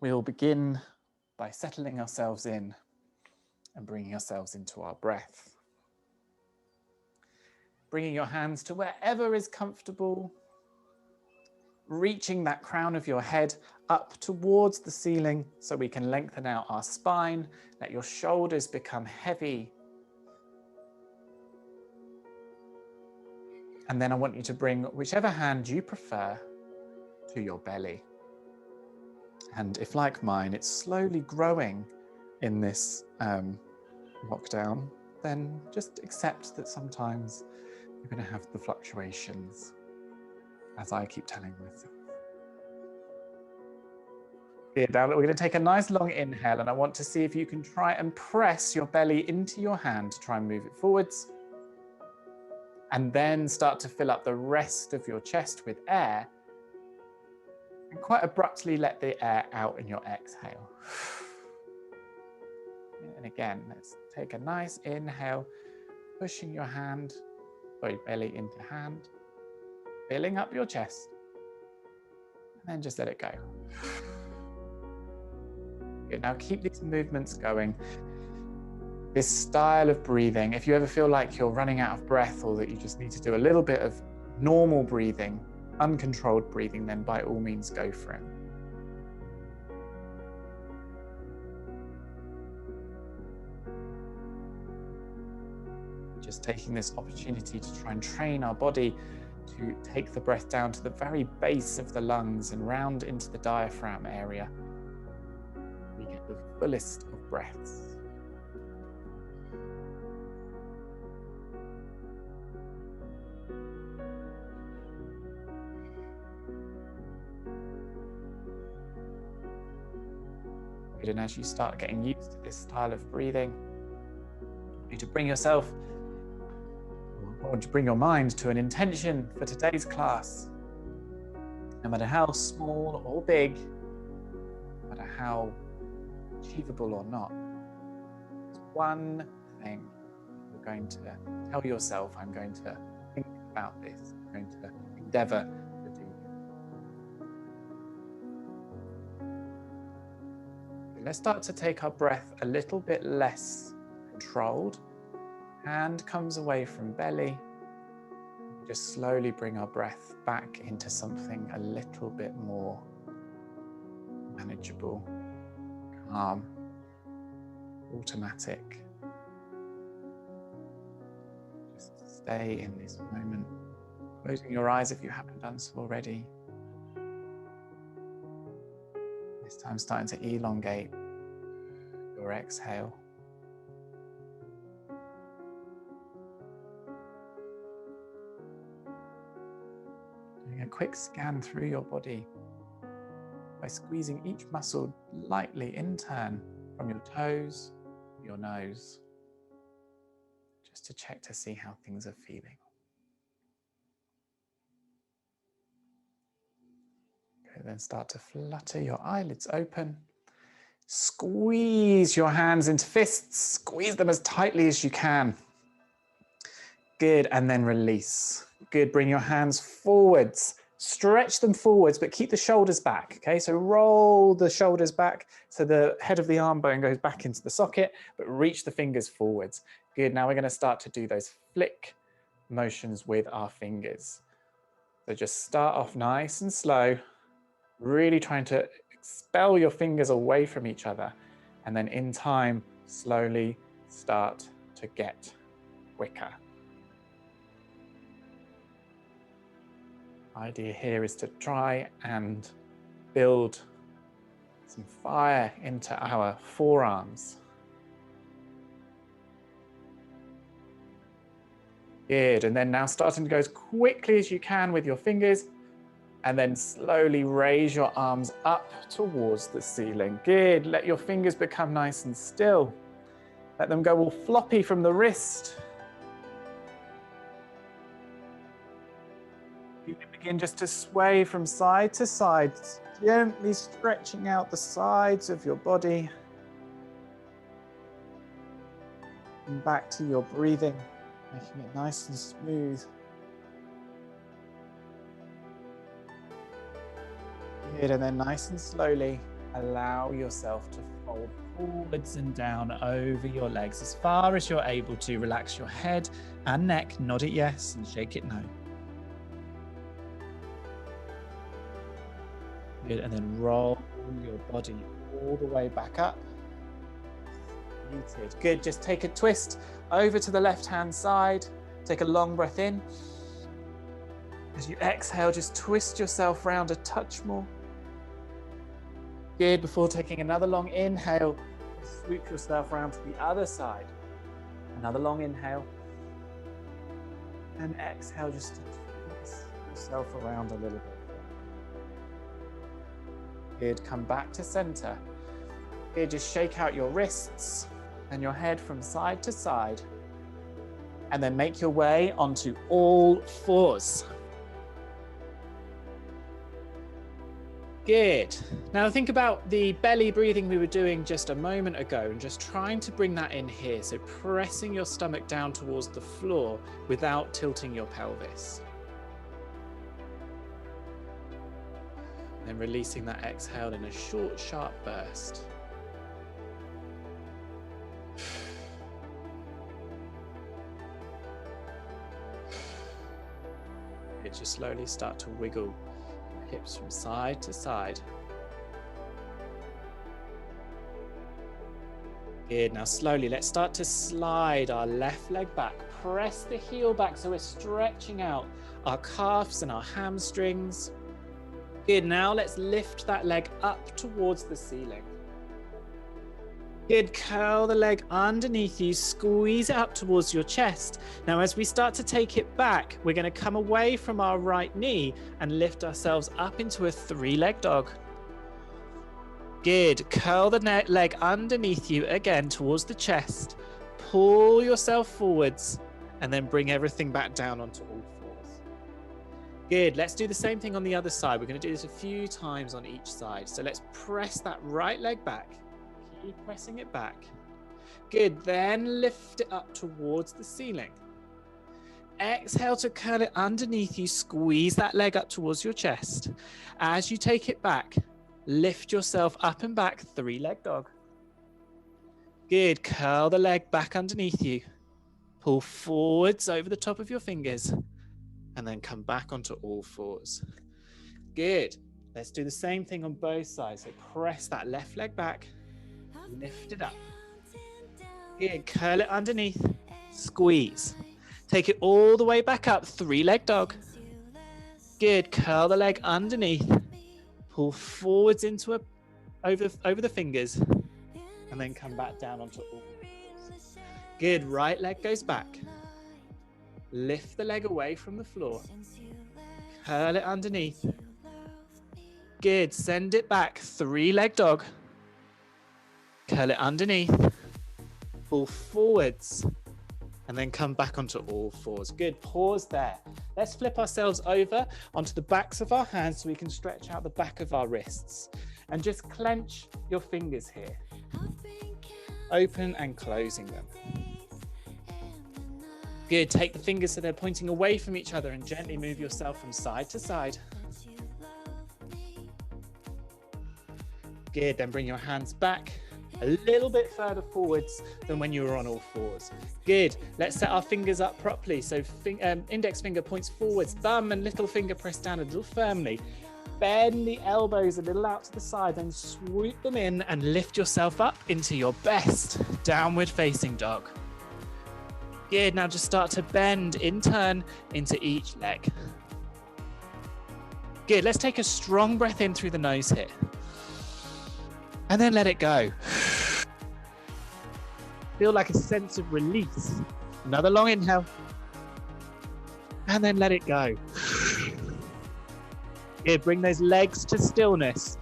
we'll begin by settling ourselves in and bringing ourselves into our breath. Bringing your hands to wherever is comfortable, reaching that crown of your head up towards the ceiling so we can lengthen out our spine, let your shoulders become heavy. And then I want you to bring whichever hand you prefer to your belly. And if, like mine, it's slowly growing in this lockdown, then just accept that sometimes you're going to have the fluctuations, as I keep telling myself. Good. Now we're going to take a nice long inhale, and I want to see if you can try and press your belly into your hand to try and move it forwards. And then start to fill up the rest of your chest with air. And quite abruptly let the air out in your exhale. And again, let's take a nice inhale, pushing your belly into hand, filling up your chest, and then just let it go. Good. Now keep these movements going. This style of breathing, if you ever feel like you're running out of breath or that you just need to do a little bit of normal breathing, uncontrolled breathing, then by all means go for it. Just taking this opportunity to try and train our body to take the breath down to the very base of the lungs and round into the diaphragm area. We get the fullest of breaths. And as you start getting used to this style of breathing, you need to bring yourself, or to bring your mind to an intention for today's class. No matter how small or big, no matter how achievable or not, there's one thing you're going to tell yourself, I'm going to think about this, I'm going to endeavor to do. Let's start to take our breath a little bit less controlled. Hand comes away from belly. Just slowly bring our breath back into something a little bit more manageable, calm, automatic. Just stay in this moment, closing your eyes if you haven't done so already. This time starting to elongate your exhale. Doing a quick scan through your body by squeezing each muscle lightly in turn from your toes to your nose, just to check to see how things are feeling. Okay, then start to flutter your eyelids open. Squeeze your hands into fists. Squeeze them as tightly as you can. Good, and then release. Good, bring your hands forwards. Stretch them forwards, but keep the shoulders back, okay? So roll the shoulders back so the head of the arm bone goes back into the socket, but reach the fingers forwards. Good, now we're gonna start to do those flick motions with our fingers. So just start off nice and slow, really trying to expel your fingers away from each other, and then in time, slowly start to get quicker. Idea here is to try and build some fire into our forearms. Good, and then now starting to go as quickly as you can with your fingers, and then slowly raise your arms up towards the ceiling. Good, let your fingers become nice and still. Let them go all floppy from the wrist. You can begin just to sway from side to side, gently stretching out the sides of your body. And back to your breathing, making it nice and smooth. Good, and then nice and slowly, Allow yourself to fold forwards and down over your legs as far as you're able to. Relax your head and neck, nod it yes and shake it no. Good, and then roll your body all the way back up. Muted. Good, just take a twist over to the left-hand side. Take a long breath in. As you exhale, just twist yourself round a touch more. Good, before taking another long inhale, swoop yourself round to the other side. Another long inhale. And exhale, just to twist yourself around a little bit. Good, come back to center. Good, just shake out your wrists and your head from side to side. And then make your way onto all fours. Good. Now think about the belly breathing we were doing just a moment ago and just trying to bring that in here. So pressing your stomach down towards the floor without tilting your pelvis. And releasing that exhale in a short, sharp burst. It just slowly start to wiggle hips from side to side. Good, now slowly let's start to slide our left leg back. Press the heel back so we're stretching out our calves and our hamstrings. Good, now let's lift that leg up towards the ceiling. Good, curl the leg underneath you, squeeze it up towards your chest. Now, as we start to take it back, we're going to come away from our right knee and lift ourselves up into a three-leg dog. Good, curl the leg underneath you again towards the chest. Pull yourself forwards and then bring everything back down onto all fours. Good, let's do the same thing on the other side. We're going to do this a few times on each side. So let's press that right leg back. Keep pressing it back. Good, then lift it up towards the ceiling. Exhale to curl it underneath you, squeeze that leg up towards your chest. As you take it back, lift yourself up and back, three-leg dog. Good, curl the leg back underneath you. Pull forwards over the top of your fingers and then come back onto all fours. Good, let's do the same thing on both sides. So press that left leg back. Lift it up. Good, curl it underneath, squeeze. Take it all the way back up, three-leg dog. Good, curl the leg underneath. Pull forwards into over the fingers and then come back down onto all fours. Good, right leg goes back. Lift the leg away from the floor. Curl it underneath. Good, send it back, three-leg dog. Curl it underneath, pull forwards, and then come back onto all fours. Good, pause there. Let's flip ourselves over onto the backs of our hands so we can stretch out the back of our wrists. And just clench your fingers here. Open and closing them. Good, take the fingers so they're pointing away from each other and gently move yourself from side to side. Good, then bring your hands back. A little bit further forwards than when you were on all fours. Good. Let's set our fingers up properly. So index finger points forwards, thumb and little finger press down a little firmly. Bend the elbows a little out to the side and swoop them in and lift yourself up into your best downward facing dog. Good. Now just start to bend in turn into each leg. Good. Let's take a strong breath in through the nose here. And then let it go. Feel like a sense of release. Another long inhale. And then let it go. Good, bring those legs to stillness.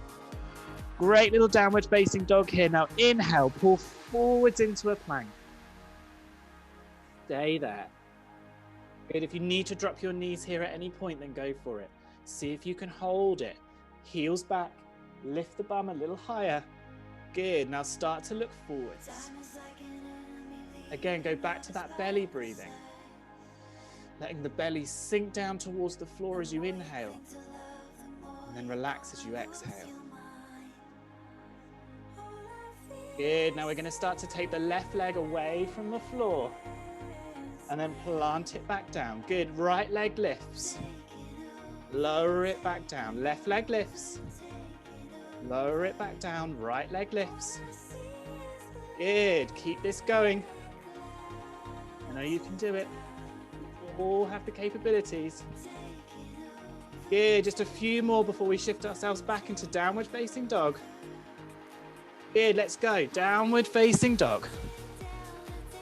Great little downward facing dog here. Now inhale, pull forwards into a plank. Stay there. Good, if you need to drop your knees here at any point, then go for it. See if you can hold it. Heels back, lift the bum a little higher. Good, now start to look forwards. Again, go back to that belly breathing. Letting the belly sink down towards the floor as you inhale. And then relax as you exhale. Good, now we're gonna start to take the left leg away from the floor and then plant it back down. Good, right leg lifts. Lower it back down. Left leg lifts. Lower it back down. Right leg lifts. Good, keep this going. I know you can do it. We all have the capabilities. Good, just a few more before we shift ourselves back into downward facing dog. Good, let's go. Downward facing dog.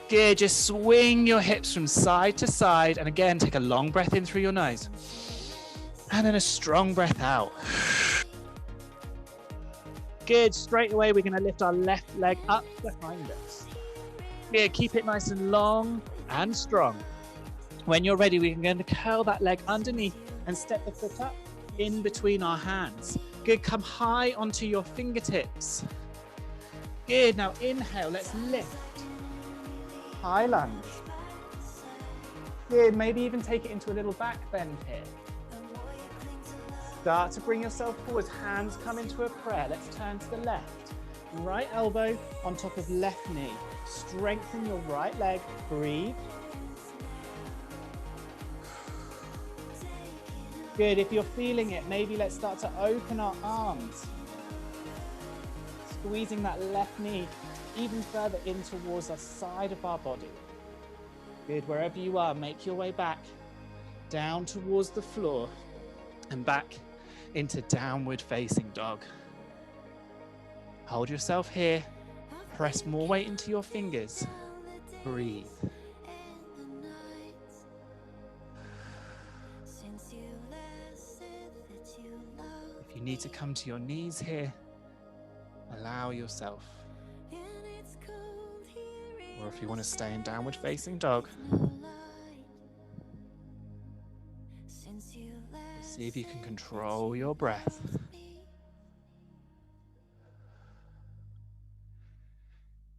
Good, just swing your hips from side to side. And again, take a long breath in through your nose. And then a strong breath out. Good, straight away we're gonna lift our left leg up behind us. Good, keep it nice and long and strong. When you're ready, we're going to curl that leg underneath and step the foot up in between our hands. Good, come high onto your fingertips. Good, now inhale, let's lift. High lunge. Good, maybe even take it into a little back bend here. Start to bring yourself forwards, hands come into a prayer. Let's turn to the left. Right elbow on top of left knee. Strengthen your right leg, breathe. Good, if you're feeling it, maybe let's start to open our arms. Squeezing that left knee even further in towards the side of our body. Good, wherever you are, make your way back, down towards the floor and back into downward facing dog. Hold yourself here, press more weight into your fingers, breathe. If you need to come to your knees here, allow yourself. Or if you want to stay in downward facing dog, see if you can control your breath.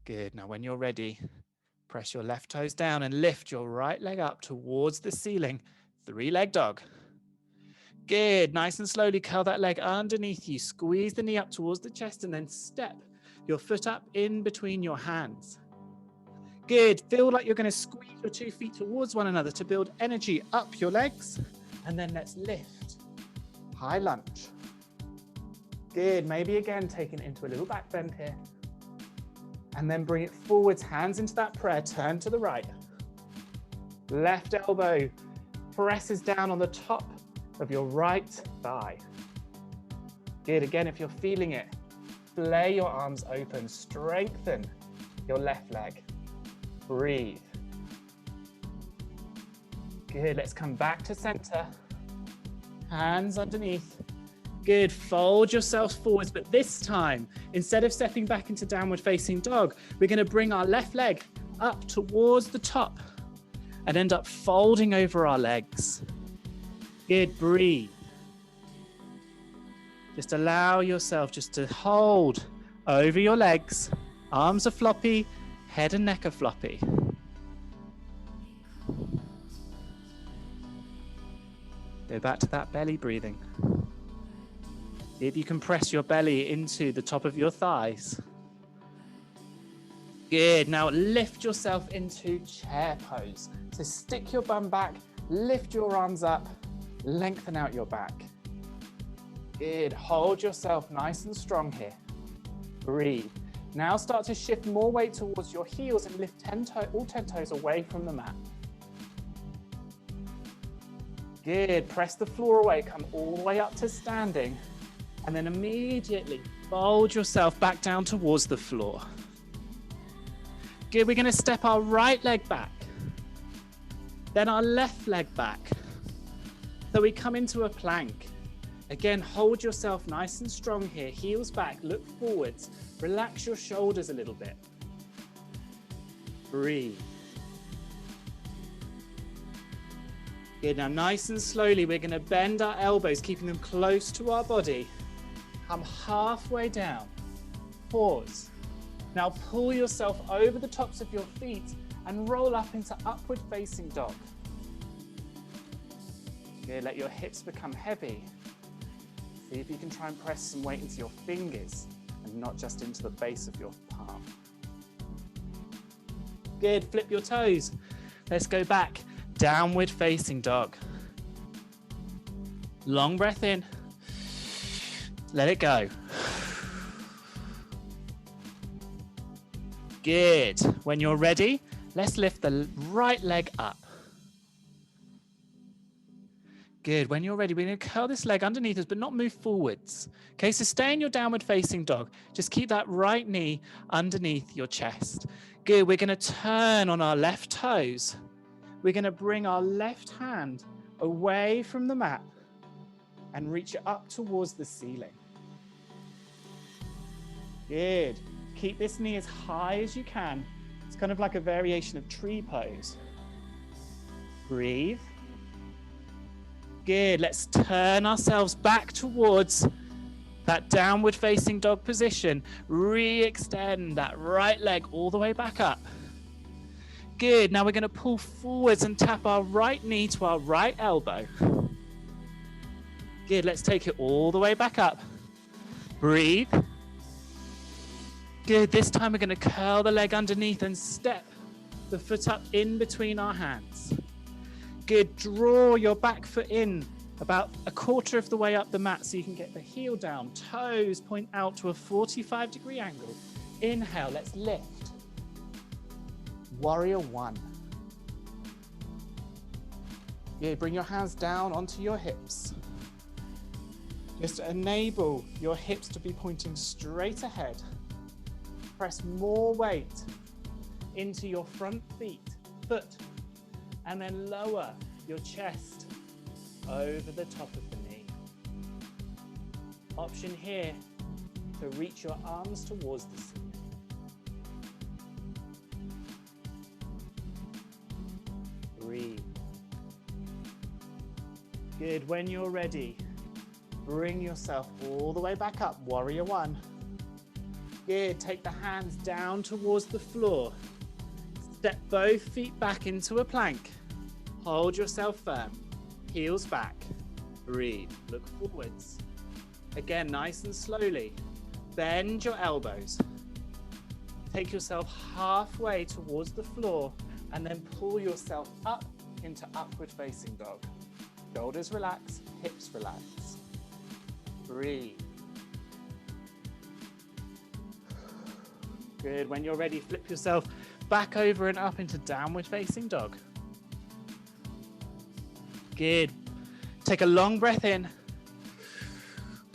Good, now when you're ready, press your left toes down and lift your right leg up towards the ceiling. Three-leg dog. Good, nice and slowly curl that leg underneath you. Squeeze the knee up towards the chest and then step your foot up in between your hands. Good, feel like you're going to squeeze your 2 feet towards one another to build energy up your legs. And then let's lift. High lunge. Good, maybe again taking it into a little back bend here. And then bring it forwards, hands into that prayer, turn to the right. Left elbow presses down on the top of your right thigh. Good, again, if you're feeling it, flare your arms open, strengthen your left leg. Breathe. Good, let's come back to center. Hands underneath. Good, fold yourself forwards, but this time, instead of stepping back into downward facing dog, we're gonna bring our left leg up towards the top and end up folding over our legs. Good, breathe. Just allow yourself just to hold over your legs. Arms are floppy, head and neck are floppy. Go back to that belly breathing. If you can press your belly into the top of your thighs. Good, now lift yourself into chair pose. So stick your bum back, lift your arms up, lengthen out your back. Good, hold yourself nice and strong here. Breathe. Now start to shift more weight towards your heels and lift all 10 toes away from the mat. Good, press the floor away, come all the way up to standing. And then immediately fold yourself back down towards the floor. Good, we're gonna step our right leg back, then our left leg back. So we come into a plank. Again, hold yourself nice and strong here, heels back, look forwards, relax your shoulders a little bit. Breathe. Good, now nice and slowly, we're gonna bend our elbows, keeping them close to our body. Come halfway down, pause. Now pull yourself over the tops of your feet and roll up into upward facing dog. Good, let your hips become heavy. See if you can try and press some weight into your fingers and not just into the base of your palm. palm. Good, flip your toes. Let's go back. Downward facing dog. Long breath in. Let it go. Good. When you're ready, let's lift the right leg up. Good. When you're ready, we're going to curl this leg underneath us, but not move forwards. Okay, so stay in your downward facing dog. Just keep that right knee underneath your chest. Good. We're going to turn on our left toes. We're going to bring our left hand away from the mat and reach it up towards the ceiling. Good. Keep this knee as high as you can. It's kind of like a variation of tree pose. Breathe. Good. Let's turn ourselves back towards that downward facing dog position. Re-extend that right leg all the way back up. Good. Now we're going to pull forwards and tap our right knee to our right elbow. Good. Let's take it all the way back up. Breathe. Good. This time we're going to curl the leg underneath and step the foot up in between our hands. Good. Draw your back foot in about a quarter of the way up the mat so you can get the heel down. Toes point out to a 45-degree angle. Inhale. Let's lift. Warrior one. Good. Bring your hands down onto your hips. Just enable your hips to be pointing straight ahead. Press more weight into your front foot, and then lower your chest over the top of the knee. Option here to reach your arms towards the ceiling. Breathe. Good. When you're ready, bring yourself all the way back up. Warrior one. Good. Take the hands down towards the floor. Step both feet back into a plank. Hold yourself firm. Heels back. Breathe. Look forwards. Again, nice and slowly. Bend your elbows. Take yourself halfway towards the floor and then pull yourself up into upward facing dog. Shoulders relax, hips relax. Breathe. Good. When you're ready, flip yourself back over and up into downward facing dog. Good. Take a long breath in.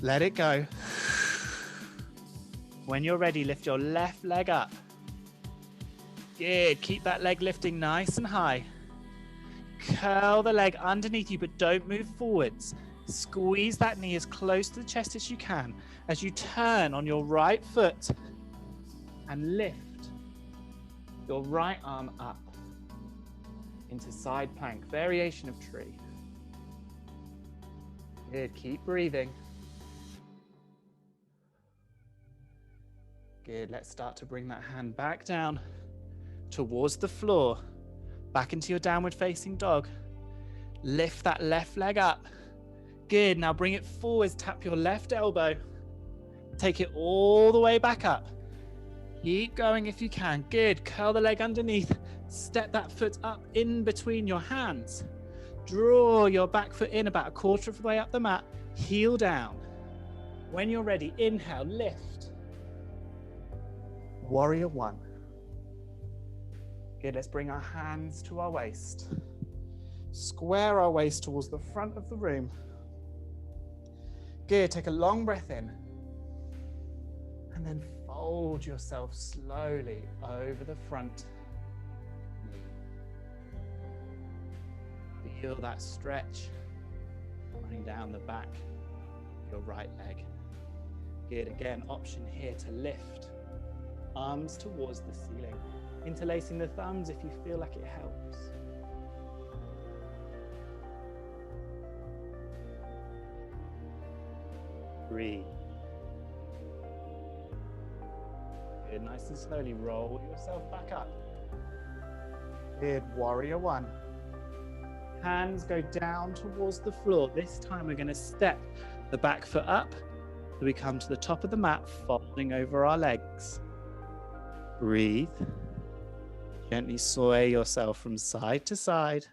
Let it go. When you're ready, lift your left leg up. Good. Keep that leg lifting nice and high. Curl the leg underneath you, but don't move forwards. Squeeze that knee as close to the chest as you can as you turn on your right foot and lift your right arm up into side plank, variation of tree. Good. Keep breathing. Good. Let's start to bring that hand back down towards the floor, back into your downward facing dog. Lift that left leg up. Good. Now bring it forwards. Tap your left elbow. Take it all the way back up. Keep going if you can. Good. Curl the leg underneath. Step that foot up in between your hands. Draw your back foot in about a quarter of the way up the mat. Heel down. When you're ready, inhale, lift. Warrior one. Good. Let's bring our hands to our waist. Square our waist towards the front of the room. Good. Take a long breath in. And then fold yourself slowly over the front knee. Feel that stretch running down the back of your right leg. Good. Again, option here to lift. Arms towards the ceiling. Interlacing the thumbs if you feel like it helps. Breathe. Good. Nice and slowly roll yourself back up. Good. Warrior one. Hands go down towards the floor. This time we're going to step the back foot up so we come to the top of the mat, folding over our legs. Breathe. Gently sway yourself from side to side.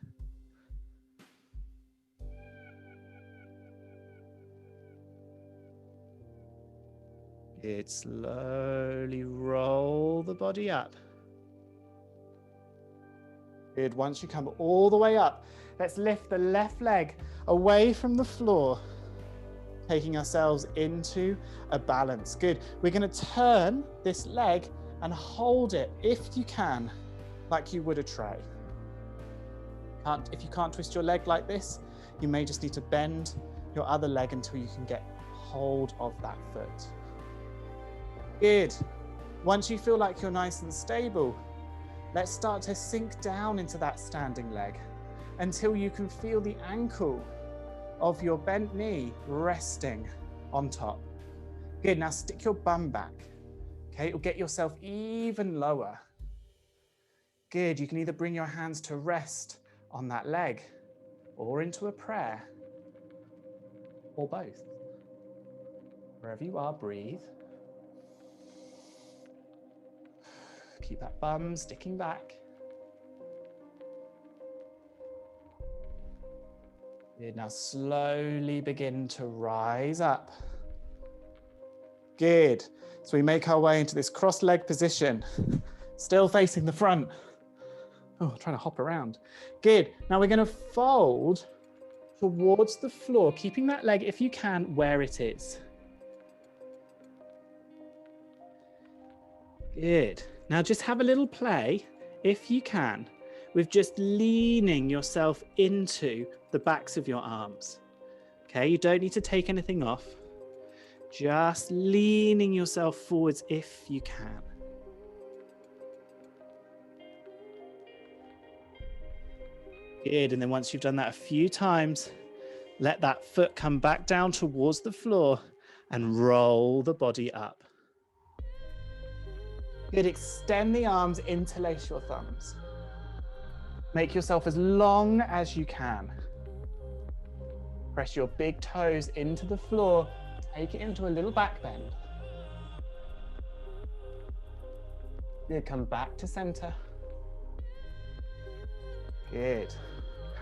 Good. Slowly roll the body up. Good. Once you come all the way up, let's lift the left leg away from the floor, taking ourselves into a balance. Good. We're going to turn this leg and hold it, if you can, like you would a tray. If you can't twist your leg like this, you may just need to bend your other leg until you can get hold of that foot. Good. Once you feel like you're nice and stable, let's start to sink down into that standing leg until you can feel the ankle of your bent knee resting on top. Good. Now stick your bum back. Okay, it'll get yourself even lower. Good. You can either bring your hands to rest on that leg or into a prayer, or both. Wherever you are, breathe. Keep that bum sticking back. Good. Now slowly begin to rise up. Good. So we make our way into this cross-leg position, still facing the front. Oh, trying to hop around. Good. Now we're going to fold towards the floor, keeping that leg, if you can, where it is. Good. Now just have a little play, if you can, with just leaning yourself into the backs of your arms. Okay, you don't need to take anything off. Just leaning yourself forwards if you can. Good, and then once you've done that a few times, let that foot come back down towards the floor and roll the body up. Good, extend the arms, interlace your thumbs. Make yourself as long as you can. Press your big toes into the floor. Take it into a little back bend. Good, come back to center. Good.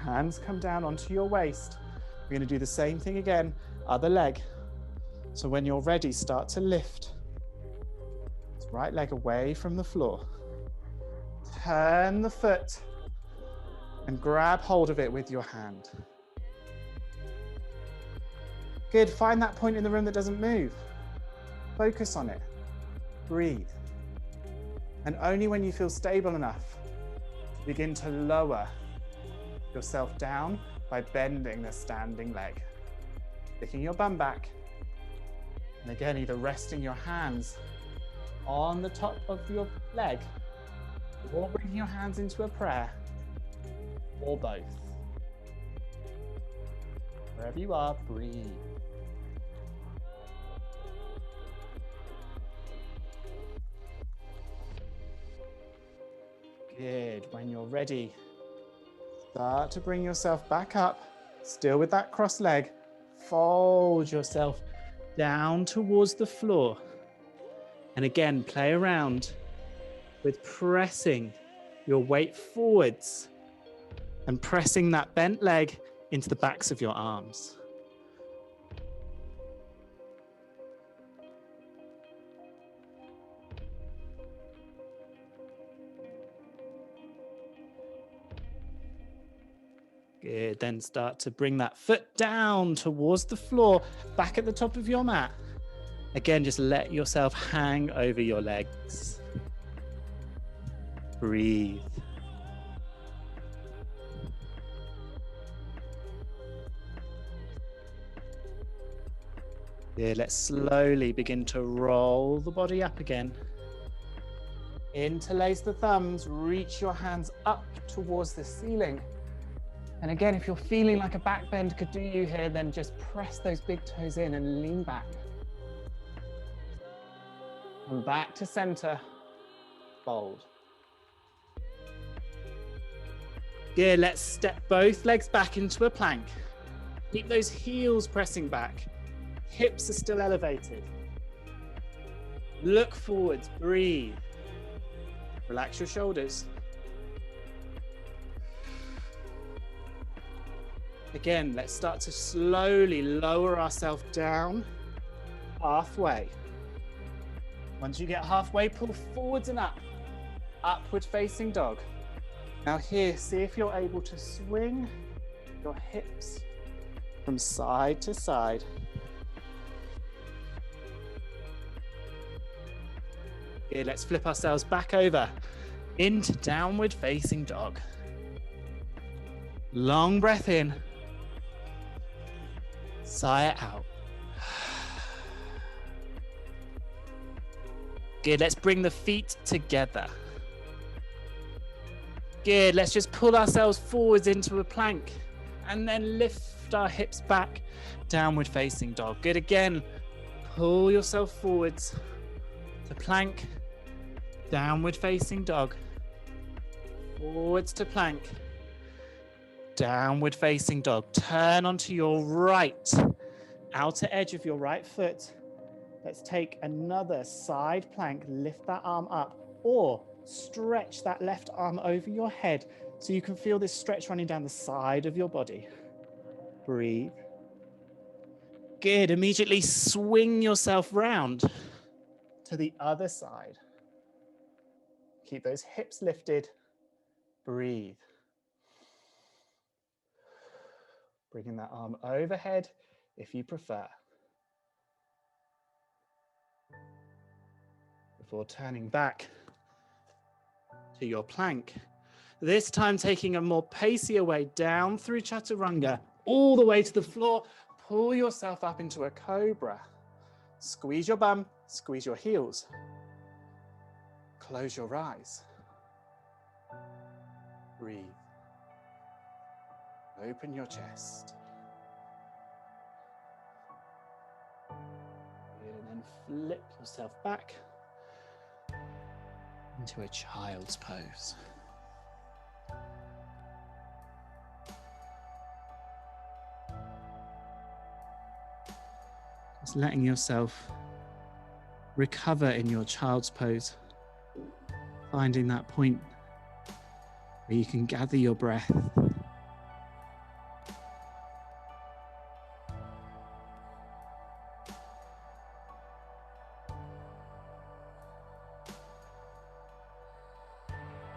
Hands come down onto your waist. We're going to do the same thing again, other leg. So when you're ready, start to lift. Right leg away from the floor. Turn the foot and grab hold of it with your hand. Good, find that point in the room that doesn't move. Focus on it. Breathe. And only when you feel stable enough, begin to lower yourself down by bending the standing leg. Sticking your bum back. And again, either resting your hands on the top of your leg, or bringing your hands into a prayer, or both. Wherever you are, breathe. Good. When you're ready, start to bring yourself back up, still with that cross leg. Fold yourself down towards the floor. And again, play around with pressing your weight forwards and pressing that bent leg into the backs of your arms. Good, then start to bring that foot down towards the floor, back at the top of your mat. Again, just let yourself hang over your legs. Breathe. Good, let's slowly begin to roll the body up again. Interlace the thumbs, reach your hands up towards the ceiling. And again, if you're feeling like a back bend could do you here, then just press those big toes in and lean back. And back to center, fold. Good, let's step both legs back into a plank. Keep those heels pressing back. Hips are still elevated. Look forwards, breathe. Relax your shoulders. Again, let's start to slowly lower ourselves down halfway. Once you get halfway, pull forwards and up. Upward facing dog. Now here, see if you're able to swing your hips from side to side. Here, let's flip ourselves back over into downward facing dog. Long breath in. Sigh it out. Good, let's bring the feet together. Good, let's just pull ourselves forwards into a plank and then lift our hips back, downward facing dog. Good, again, pull yourself forwards to plank, downward facing dog. Forwards to plank, downward facing dog. Turn onto your right, outer edge of your right foot. Let's take another side plank, lift that arm up, or stretch that left arm over your head so you can feel this stretch running down the side of your body. Breathe. Good, immediately swing yourself round to the other side. Keep those hips lifted. Breathe. Bringing that arm overhead if you prefer. Before turning back to your plank. This time taking a more pacier way down through chaturanga, all the way to the floor. Pull yourself up into a cobra. Squeeze your bum, squeeze your heels. Close your eyes. Breathe. Open your chest. And then flip yourself back into a child's pose. Just letting yourself recover in your child's pose. Finding that point where you can gather your breath.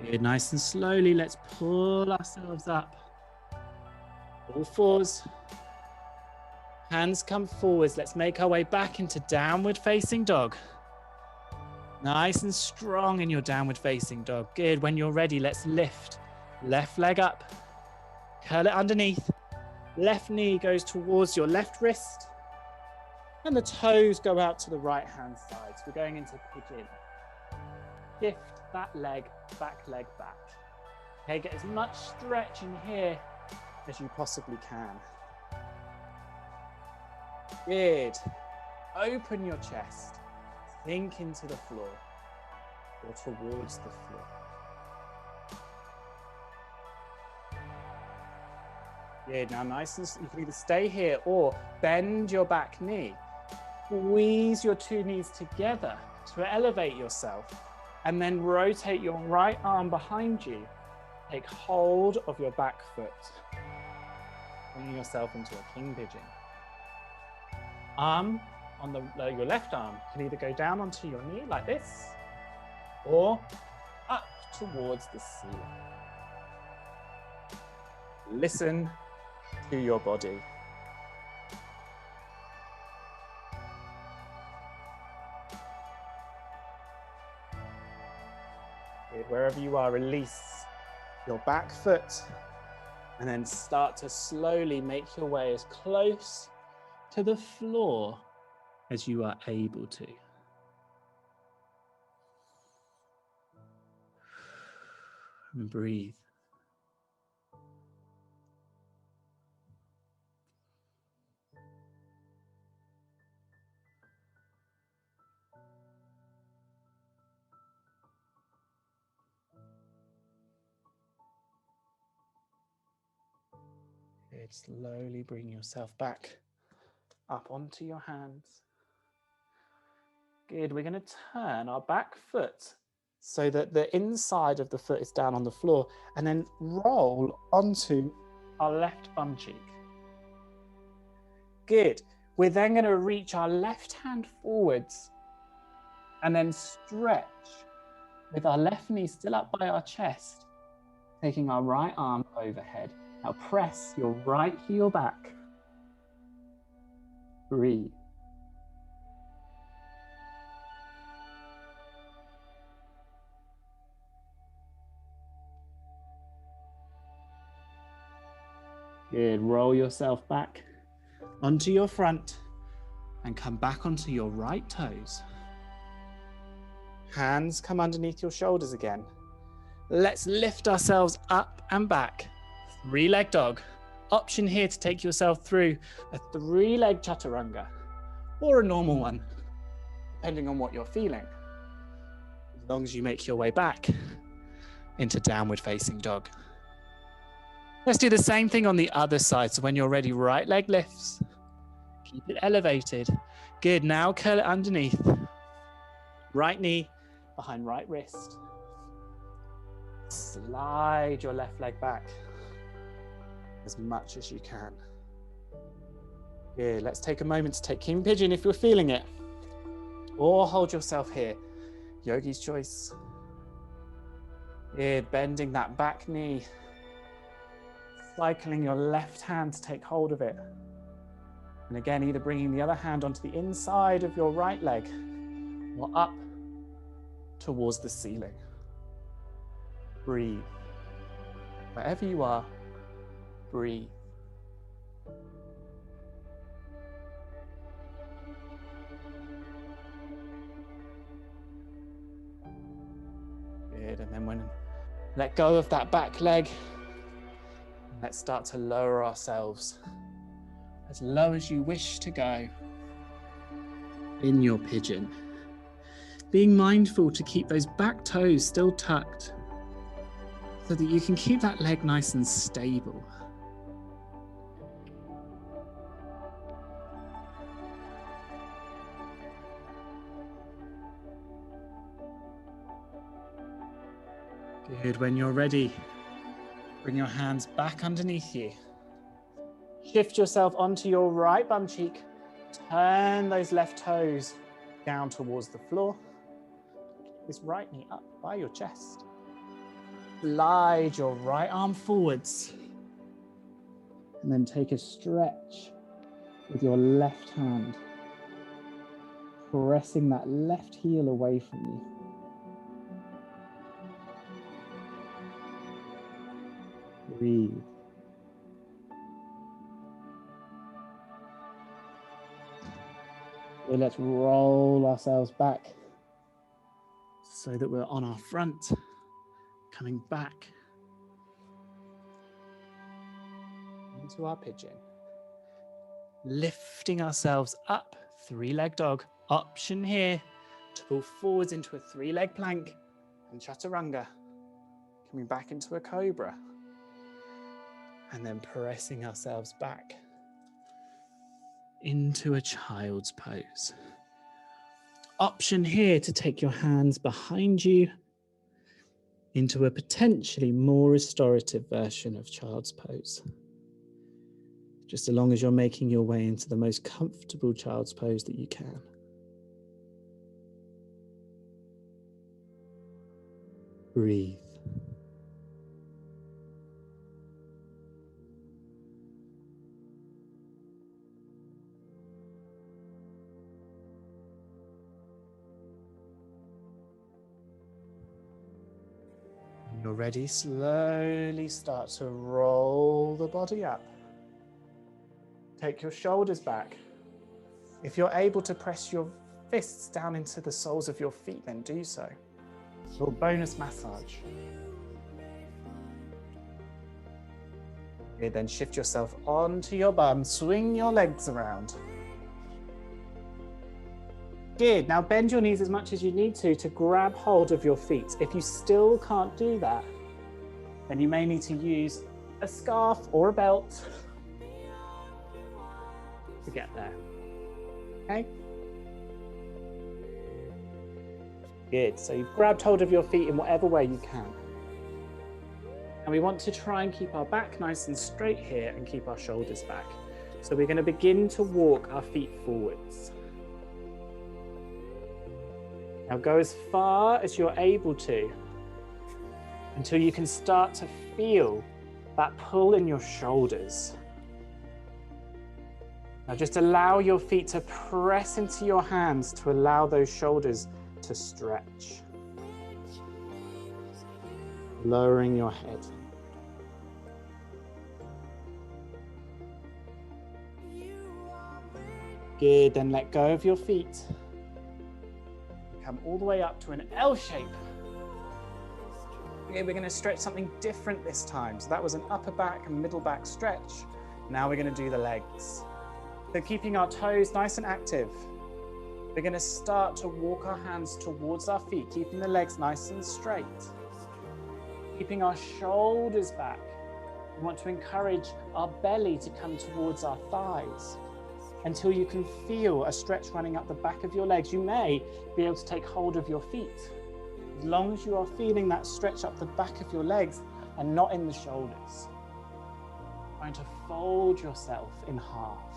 Good, nice and slowly, let's pull ourselves up. All fours. Hands come forwards. Let's make our way back into downward facing dog. Nice and strong in your downward facing dog. Good. When you're ready, let's lift. Left leg up. Curl it underneath. Left knee goes towards your left wrist. And the toes go out to the right hand side. So we're going into pigeon. Shift that leg back. Okay, get as much stretch in here as you possibly can. Good. Open your chest. Sink into the floor or towards the floor. Good. Now nice and you can either stay here or bend your back knee. Squeeze your two knees together to elevate yourself and then rotate your right arm behind you. Take hold of your back foot, bringing yourself into a king pigeon. Arm on your left arm can either go down onto your knee like this or up towards the ceiling. Listen to your body. Wherever you are, release your back foot and then start to slowly make your way as close to the floor as you are able to. And breathe. Good. Slowly bring yourself back up onto your hands. Good. We're going to turn our back foot so that the inside of the foot is down on the floor, and then roll onto our left bum cheek. Good. We're then going to reach our left hand forwards and then stretch with our left knee still up by our chest, taking our right arm overhead. Now press your right heel back. Breathe. Good. Roll yourself back onto your front and come back onto your right toes. Hands come underneath your shoulders again. Let's lift ourselves up and back. 3-leg dog. Option here to take yourself through a 3-leg chaturanga or a normal one, depending on what you're feeling. As long as you make your way back into downward facing dog. Let's do the same thing on the other side. So when you're ready, right leg lifts. Keep it elevated. Good. Now curl it underneath. Right knee behind right wrist. Slide your left leg back as much as you can. Good. Let's take a moment to take King Pigeon if you're feeling it. Or hold yourself here. Yogi's choice. Good. Bending that back knee. Cycling your left hand to take hold of it. And again, either bringing the other hand onto the inside of your right leg or up towards the ceiling. Breathe. Wherever you are, breathe. Good. And then let go of that back leg. Let's start to lower ourselves as low as you wish to go in your pigeon. Being mindful to keep those back toes still tucked so that you can keep that leg nice and stable. Good. When you're ready, bring your hands back underneath you. Shift yourself onto your right bum cheek. Turn those left toes down towards the floor. This right knee up by your chest. Slide your right arm forwards. And then take a stretch with your left hand, pressing that left heel away from you. Breathe. So let's roll ourselves back so that we're on our front, coming back into our pigeon. Lifting ourselves up, 3-leg dog. Option here to pull forwards into a 3-leg plank and chaturanga. Coming back into a cobra. And then pressing ourselves back into a child's pose. Option here to take your hands behind you into a potentially more restorative version of child's pose. Just as long as you're making your way into the most comfortable child's pose that you can. Breathe. When you're ready, slowly start to roll the body up. Take your shoulders back. If you're able to press your fists down into the soles of your feet, then do so. Your bonus massage. Okay, then shift yourself onto your bum, swing your legs around. Good. Now bend your knees as much as you need to grab hold of your feet. If you still can't do that, then you may need to use a scarf or a belt to get there. Okay? Good. So you've grabbed hold of your feet in whatever way you can. And we want to try and keep our back nice and straight here and keep our shoulders back. So we're going to begin to walk our feet forwards. Now go as far as you're able to until you can start to feel that pull in your shoulders. Now just allow your feet to press into your hands to allow those shoulders to stretch. Lowering your head. Good, then let go of your feet. Come all the way up to an L shape. Okay, we're going to stretch something different this time. So that was an upper back and middle back stretch. Now we're going to do the legs. So keeping our toes nice and active. We're going to start to walk our hands towards our feet, keeping the legs nice and straight. Keeping our shoulders back. We want to encourage our belly to come towards our thighs until you can feel a stretch running up the back of your legs. You may be able to take hold of your feet. As long as you are feeling that stretch up the back of your legs and not in the shoulders. Trying to fold yourself in half,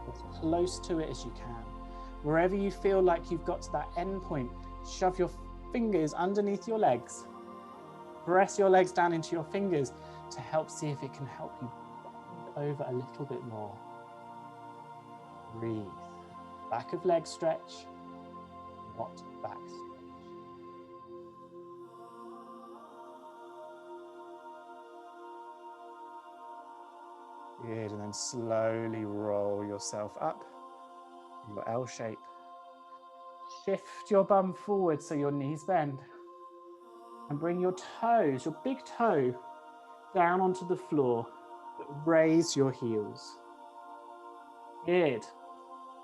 as close to it as you can. Wherever you feel like you've got to that end point, shove your fingers underneath your legs. Press your legs down into your fingers to help see if it can help you bend over a little bit more. Breathe. Back of leg stretch, not back stretch. Good, and then slowly roll yourself up, your L shape. Shift your bum forward so your knees bend. And bring your toes, your big toe, down onto the floor, but raise your heels. Good.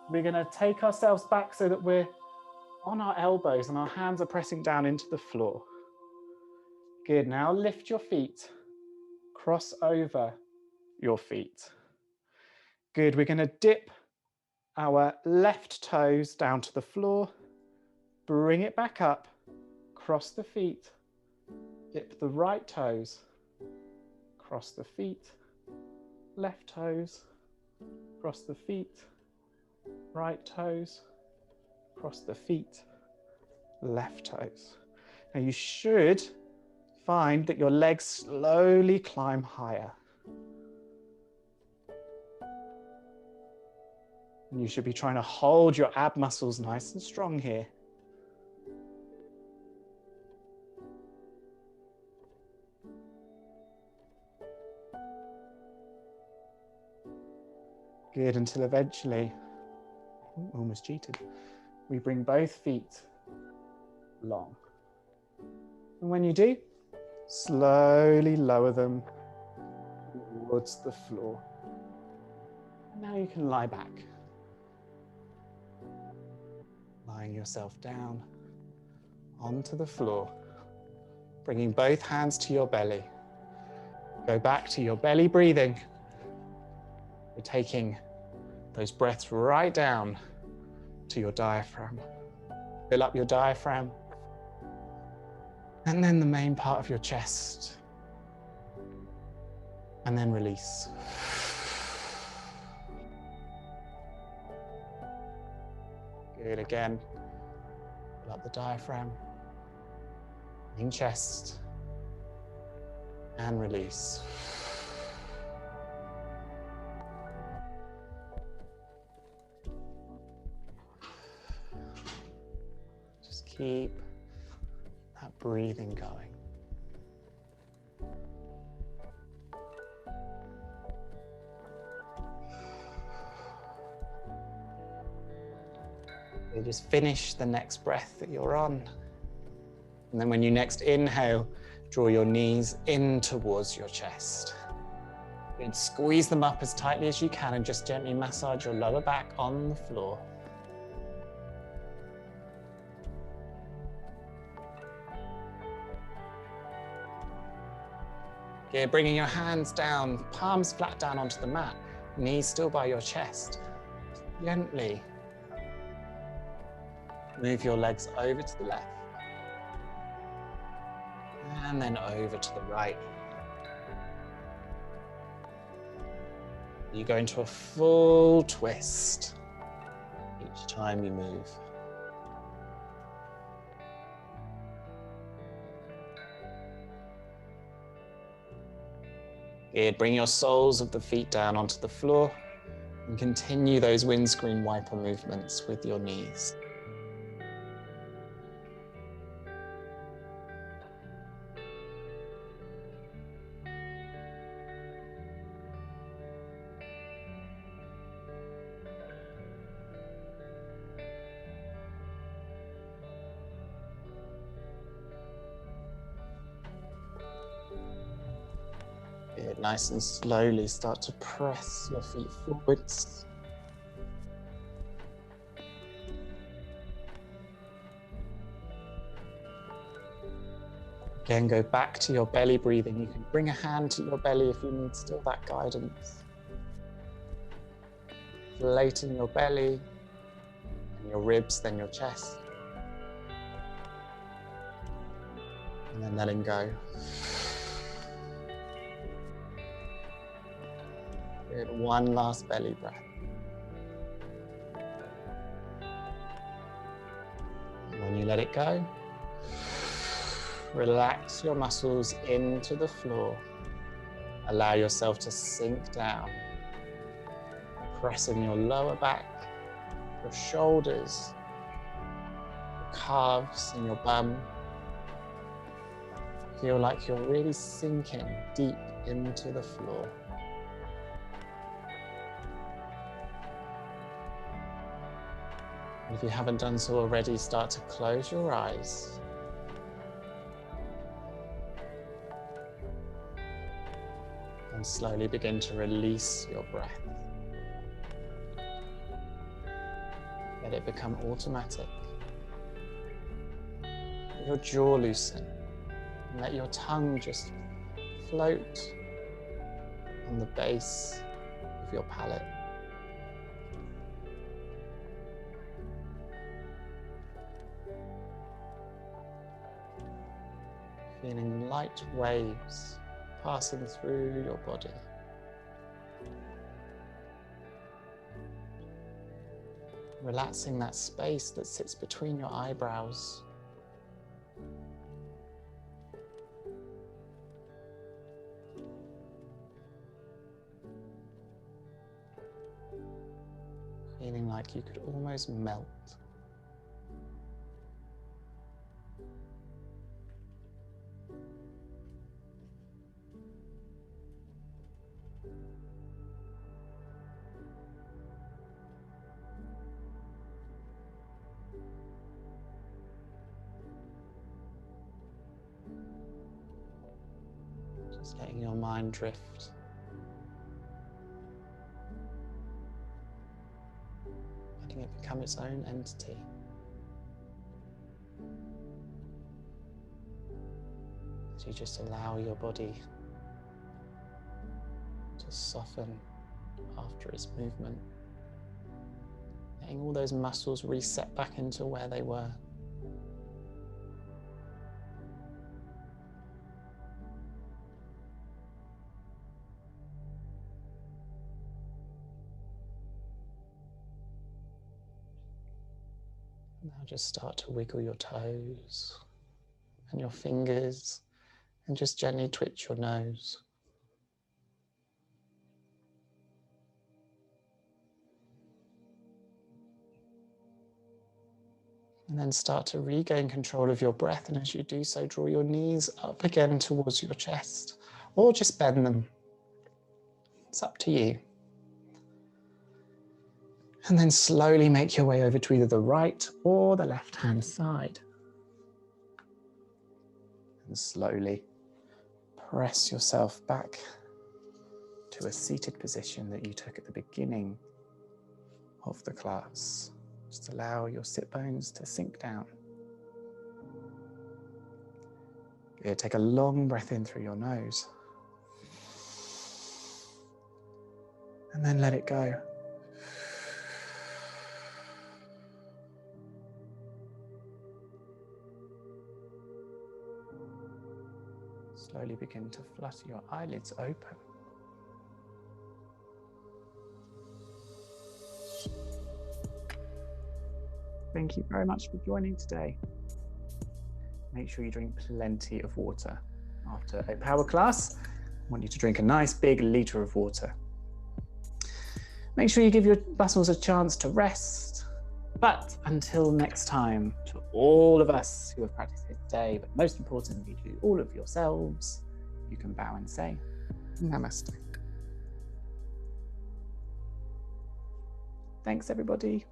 We're going to take ourselves back so that we're on our elbows and our hands are pressing down into the floor. Good. Now lift your feet, cross over your feet. Good. We're going to dip our left toes down to the floor, bring it back up, cross the feet, dip the right toes, cross the feet, left toes, cross the feet, right toes, cross the feet, left toes. Now you should find that your legs slowly climb higher. And you should be trying to hold your ab muscles nice and strong here. Good, until eventually, almost cheated, we bring both feet long. And when you do, slowly lower them towards the floor. Now you can lie back. Lying yourself down onto the floor, bringing both hands to your belly. Go back to your belly breathing. You're taking those breaths right down to your diaphragm. Fill up your diaphragm. And then the main part of your chest. And then release. Good, again. Fill up the diaphragm. In chest. And release. Keep that breathing going. You just finish the next breath that you're on. And then when you next inhale, draw your knees in towards your chest. And squeeze them up as tightly as you can and just gently massage your lower back on the floor. Okay, bringing your hands down, palms flat down onto the mat, knees still by your chest. Gently move your legs over to the left, And then over to the right. You go into a full twist each time you move. Good. Bring your soles of the feet down onto the floor and continue those windscreen wiper movements with your knees. Good. Nice and slowly start to press your feet forwards. Again, go back to your belly breathing. You can bring a hand to your belly if you need still that guidance. Inflating your belly and your ribs, then your chest. And then letting go. Good. One last belly breath. And when you let it go, relax your muscles into the floor. Allow yourself to sink down. Pressing your lower back, your shoulders, your calves and your bum. Feel like you're really sinking deep into the floor. And if you haven't done so already, start to close your eyes. And slowly begin to release your breath. Let it become automatic. Let your jaw loosen. And let your tongue just float on the base of your palate. Feeling light waves passing through your body. Relaxing that space that sits between your eyebrows. Feeling like you could almost melt. Just letting your mind drift. Letting it become its own entity. As you just allow your body to soften after its movement. Letting all those muscles reset back into where they were. Now just start to wiggle your toes and your fingers and just gently twitch your nose. And then start to regain control of your breath, and as you do so, draw your knees up again towards your chest, or just bend them. It's up to you. And then slowly make your way over to either the right or the left-hand side. And slowly press yourself back to a seated position that you took at the beginning of the class. Just allow your sit bones to sink down. Good. Take a long breath in through your nose. And then let it go. Slowly begin to flutter your eyelids open. Thank you very much for joining today. Make sure you drink plenty of water. After a power class, I want you to drink a nice big litre of water. Make sure you give your muscles a chance to rest. But until next time, to all of us who have practiced here today, but most importantly to all of yourselves, you can bow and say, Namaste. Thanks, everybody.